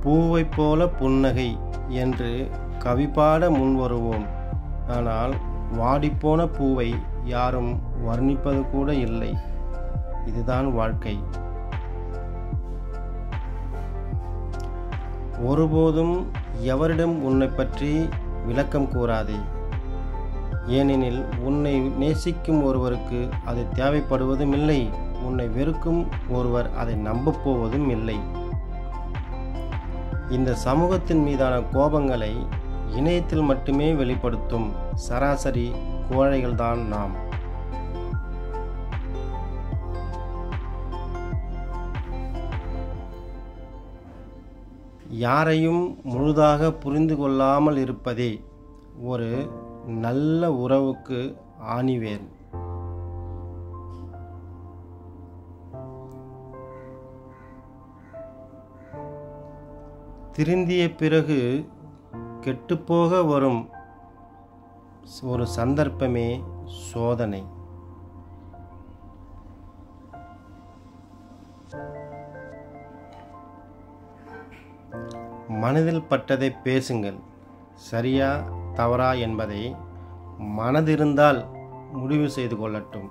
பூவைப் போல புன்னகை என்று கவிபாட முன்வருவோம். ஆனால் வாடிப்போன பூவை யாரும் வர்ணிப்பது கூட இல்லை. இதுதான் வாழ்க்கை. ஒருபோதும் எவரிடம் உன்னை பற்றி விளக்கம் கூறாதே. ஏனெனில் உன்னை நேசிக்கும் ஒருவருக்கு அது தேவைப்படுவதும் இல்லை. உன்னை வெறுக்கும் ஒருவர் அதை நம்பப் போவதும் இல்லை. இந்த சமூகத்தின் மீதான கோபங்களை இணையத்தில் மட்டுமே வெளிப்படுத்தும் சராசரி கோழைகள்தான் நாம். யாரையும் முழுதாக புரிந்து கொள்ளாமல் இருப்பதே ஒரு நல்ல உறவுக்கு ஆணிவேர். திருந்திய பிறகு கெட்டுப்போக வரும் ஒரு சந்தர்ப்பமே சோதனை. மனதில் பட்டதை பேசுங்கள். சரியா தவறா என்பதை மனதிருந்தால் முடிவு செய்து கொள்ளட்டும்.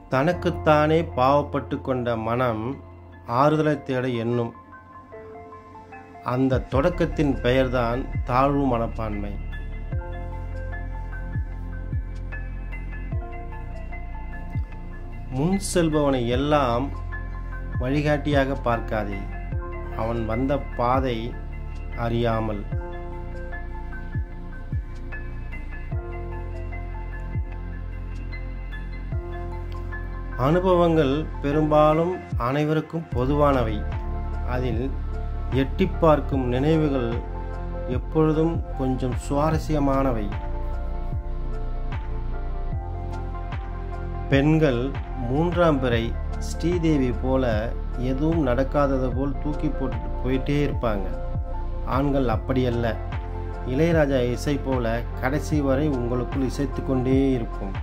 தனக்குத்தானே பாவப்பட்டு கொண்ட மனம் ஆறுதலை தேட எண்ணும். அந்த தொடக்கத்தின் பெயர்தான் தாழ்வு மனப்பான்மை. முன் செல்பவனை எல்லாம் வழிகாட்டியாக பார்க்காதே. அவன் வந்த பாதை அறியாமல். அனுபவங்கள் பெரும்பாலும் அனைவருக்கும் பொதுவானவை. அதில் எட்டி பார்க்கும் நினைவுகள் எப்பொழுதும் கொஞ்சம் சுவாரஸ்யமானவை. பெண்கள் மூன்றாம் பிறை ஸ்ரீதேவி போல எதுவும் நடக்காதது போல் தூக்கி போட்டு போயிட்டே இருப்பாங்க. ஆண்கள் அப்படியல்ல. இளையராஜா இசை போல கடைசி வரை உங்களுக்குள் இசைத்து கொண்டே இருக்கும்.